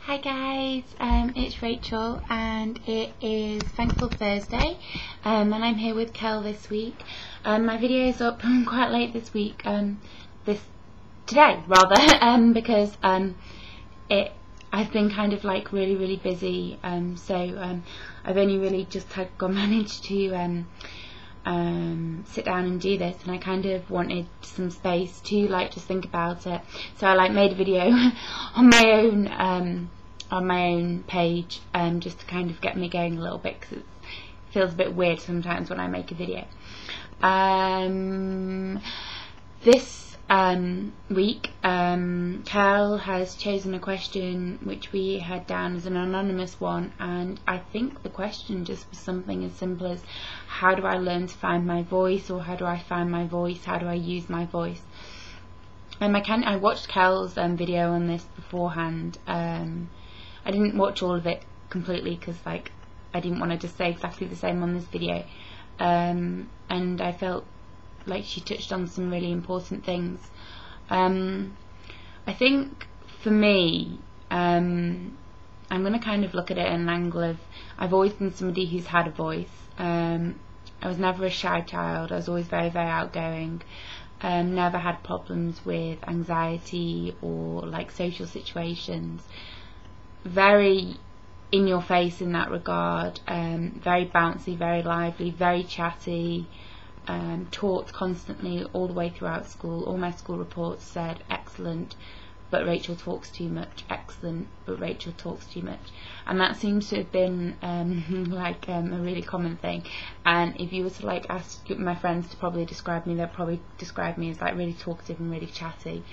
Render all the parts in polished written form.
Hi guys, it's Rachel and it is Thankful Thursday, and I'm here with Kel this week. My video is up quite late this week, today rather, because I've been kind of like really busy, so I've only really just managed to sit down and do this, and I kind of wanted some space to like just think about it, so I like made a video on my own page, just to kind of get me going a little bit, because it feels a bit weird sometimes when I make a video. This week Kel has chosen a question which we had down as an anonymous one, and I think the question just was something as simple as, how do I learn to find my voice, or how do I find my voice, how do I use my voice? I watched Kel's video on this beforehand. I didn't watch all of it completely because like I didn't want to just say exactly the same on this video, and I felt like she touched on some really important things. I think for me, I'm going to kind of look at it in an angle of, I've always been somebody who's had a voice. I was never a shy child. I was always very outgoing. Never had problems with anxiety or like social situations. Very in your face in that regard. Very bouncy, very lively, very chatty. Taught constantly all the way throughout school. All my school reports said excellent, but Rachel talks too much. Excellent, but Rachel talks too much. And that seems to have been a really common thing. And if you were to like ask my friends to probably describe me, they'd probably describe me as like really talkative and really chatty,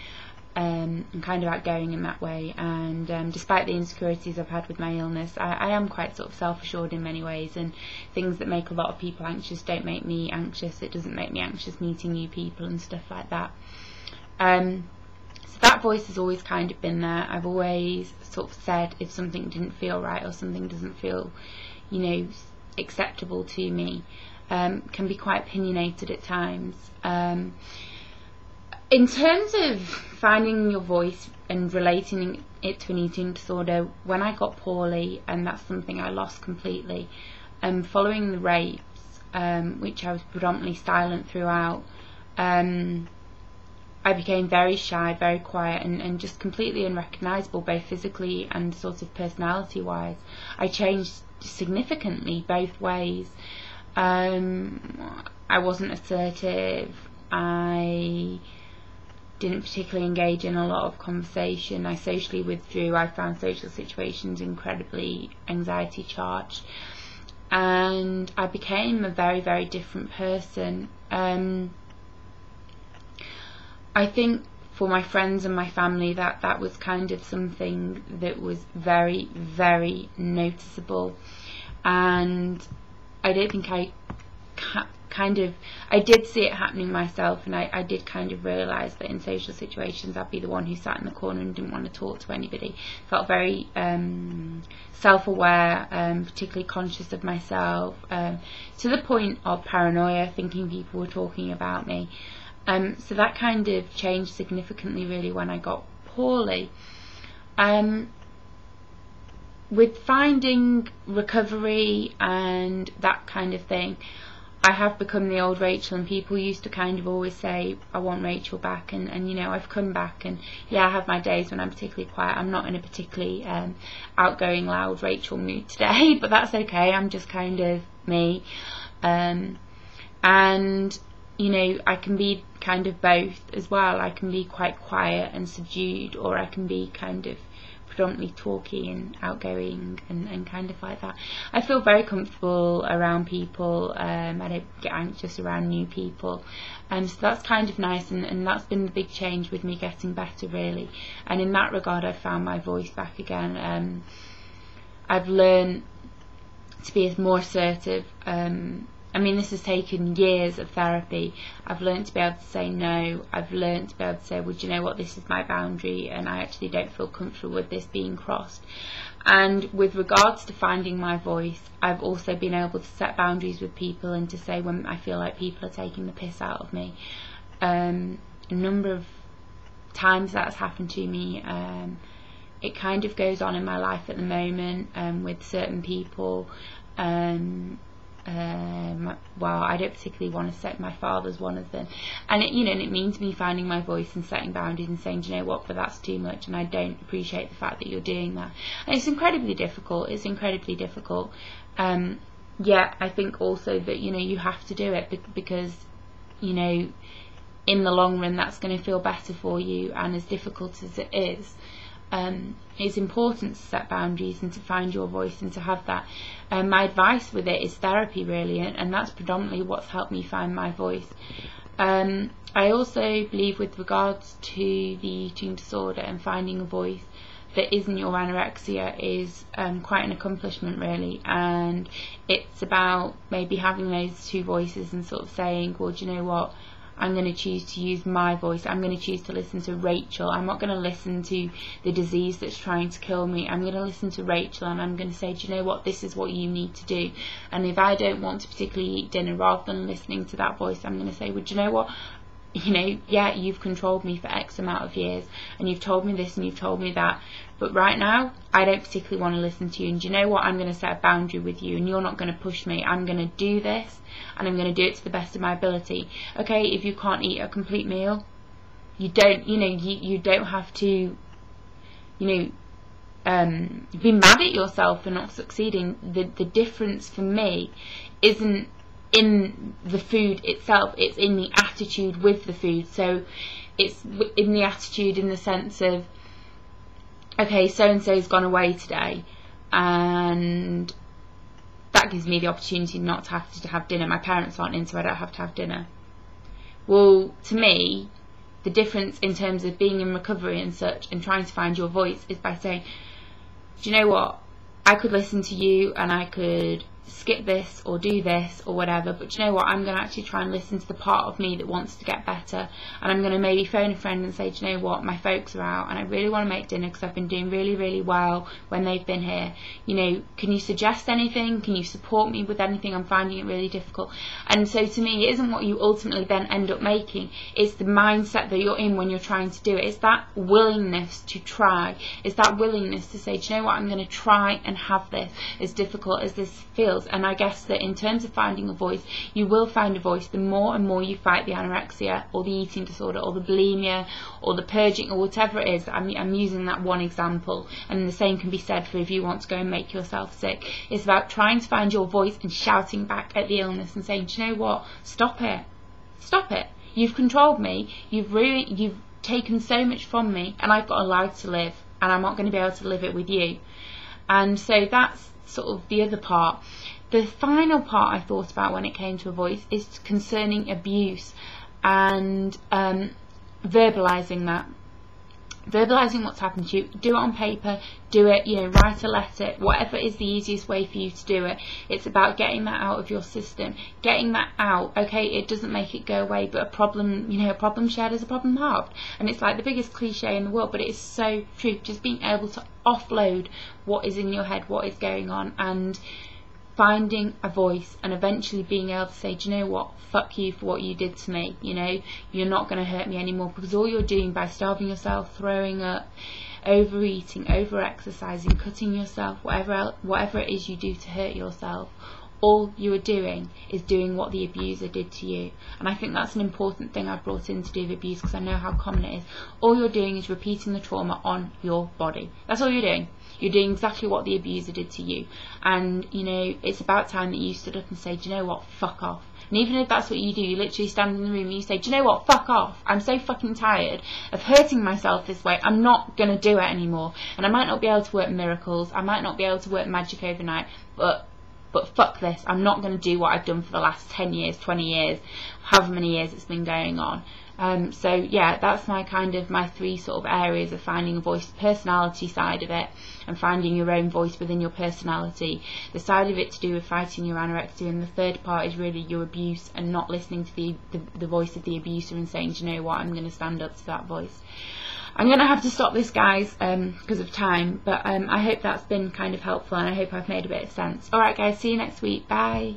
and kind of outgoing in that way. And despite the insecurities I've had with my illness, I am quite sort of self-assured in many ways, and things that make a lot of people anxious don't make me anxious. It doesn't make me anxious meeting new people and stuff like that. So that voice has always kind of been there. I've always sort of said if something didn't feel right or something doesn't feel, you know, acceptable to me. Can be quite opinionated at times. In terms of finding your voice and relating it to an eating disorder, when I got poorly, and that's something I lost completely, following the rapes, which I was predominantly silent throughout, I became very shy, very quiet, and just completely unrecognisable, both physically and sort of personality wise. I changed significantly both ways. I wasn't assertive. I didn't particularly engage in a lot of conversation. I socially withdrew. I found social situations incredibly anxiety charged, and I became a very different person. I think for my friends and my family that was kind of something that was very noticeable, and I don't think I did see it happening myself, and I did kind of realise that in social situations I'd be the one who sat in the corner and didn't want to talk to anybody. Felt very self-aware, particularly conscious of myself, to the point of paranoia, thinking people were talking about me. So that kind of changed significantly really when I got poorly. With finding recovery and that kind of thing, I have become the old Rachel, and people used to kind of always say, I want Rachel back, and you know, I've come back, and yeah, I have my days when I'm particularly quiet. I'm not in a particularly outgoing, loud Rachel mood today, but that's okay. I'm just kind of me, and you know, I can be kind of both as well. I can be quite quiet and subdued, or I can be kind of predominantly talky and outgoing and kind of like that. I feel very comfortable around people. I don't get anxious around new people, so that's kind of nice, and that's been the big change with me getting better really. And in that regard, I've found my voice back again. I've learned to be more assertive. I mean, this has taken years of therapy. I've learned to be able to say no. I've learned to be able to say, well, do you know what, this is my boundary, and I actually don't feel comfortable with this being crossed. And with regards to finding my voice, I've also been able to set boundaries with people and to say when I feel like people are taking the piss out of me. A number of times that's happened to me. it kind of goes on in my life at the moment with certain people. Well, I don't particularly want to set my father's one of them, and it, you know, and it means me finding my voice and setting boundaries and saying, do you know what, but that's too much, and I don't appreciate the fact that you're doing that. And it's incredibly difficult. Yeah, I think also that, you know, you have to do it because, you know, in the long run that's going to feel better for you. And as difficult as it is, it's important to set boundaries and to find your voice and to have that. My advice with it is therapy, really, and that's predominantly what's helped me find my voice. I also believe, with regards to the eating disorder and finding a voice that isn't your anorexia, is quite an accomplishment, really. And it's about maybe having those two voices and sort of saying, well, do you know what, I'm going to choose to use my voice. I'm going to choose to listen to Rachel. I'm not going to listen to the disease that's trying to kill me. I'm going to listen to Rachel, and I'm going to say, do you know what, this is what you need to do. And if I don't want to particularly eat dinner, rather than listening to that voice, I'm going to say, well, do you know what, you know, yeah, you've controlled me for X amount of years, and you've told me this and you've told me that, but right now I don't particularly want to listen to you, and do you know what, I'm going to set a boundary with you, and you're not going to push me. I'm going to do this, and I'm going to do it to the best of my ability. Okay, if you can't eat a complete meal, you don't, you know, you don't have to, you know, be mad at yourself for not succeeding. The difference for me isn't in the food itself, it's in the attitude with the food. So it's in the attitude in the sense of, okay, so and so's gone away today, and that gives me the opportunity not to have dinner. My parents aren't in, so I don't have to have dinner. Well, to me, the difference in terms of being in recovery and such and trying to find your voice is by saying, do you know what, I could listen to you and I could skip this or do this or whatever, but you know what, I'm going to actually try and listen to the part of me that wants to get better, and I'm going to maybe phone a friend and say, do you know what, my folks are out and I really want to make dinner because I've been doing really, really well when they've been here. You know, can you suggest anything? Can you support me with anything? I'm finding it really difficult. And so to me, it isn't what you ultimately then end up making, it's the mindset that you're in when you're trying to do it. It's that willingness to try. It's that willingness to say, do you know what, I'm going to try and have this, as difficult as this feels. And I guess that in terms of finding a voice, you will find a voice the more and more you fight the anorexia or the eating disorder or the bulimia or the purging or whatever it is. I'm using that one example, and the same can be said for if you want to go and make yourself sick. It's about trying to find your voice and shouting back at the illness and saying, do you know what, stop it, stop it, you've controlled me, you've taken so much from me, and I've got a life to live, and I'm not going to be able to live it with you. And so that's sort of the other part. The final part I thought about when it came to a voice is concerning abuse and verbalising that. Verbalising what's happened to you. Do it on paper, do it, you know, write a letter, whatever is the easiest way for you to do it. It's about getting that out of your system, getting that out. Okay, it doesn't make it go away, but a problem, you know, a problem shared is a problem halved. And it's like the biggest cliche in the world, but it is so true. Just being able to offload what is in your head, what is going on, and finding a voice and eventually being able to say, do you know what, fuck you for what you did to me, you know, you're not going to hurt me anymore. Because all you're doing by starving yourself, throwing up, overeating, over exercising, cutting yourself, whatever it is you do to hurt yourself, all you are doing is doing what the abuser did to you. And I think that's an important thing I've brought in to do with abuse, because I know how common it is. All you're doing is repeating the trauma on your body. That's all you're doing. You're doing exactly what the abuser did to you. And, you know, it's about time that you stood up and say, do you know what, fuck off. And even if that's what you do, you literally stand in the room and you say, do you know what, fuck off. I'm so fucking tired of hurting myself this way. I'm not going to do it anymore. And I might not be able to work miracles. I might not be able to work magic overnight. But fuck this. I'm not going to do what I've done for the last 10 years, 20 years, however many years it's been going on. So yeah, that's my three sort of areas of finding a voice: the personality side of it, and finding your own voice within your personality, the side of it to do with fighting your anorexia, and the third part is really your abuse and not listening to the voice of the abuser and saying, do you know what, I'm going to stand up to that voice. I'm going to have to stop this, guys, because of time, but I hope that's been kind of helpful, and I hope I've made a bit of sense. Alright guys, see you next week, bye.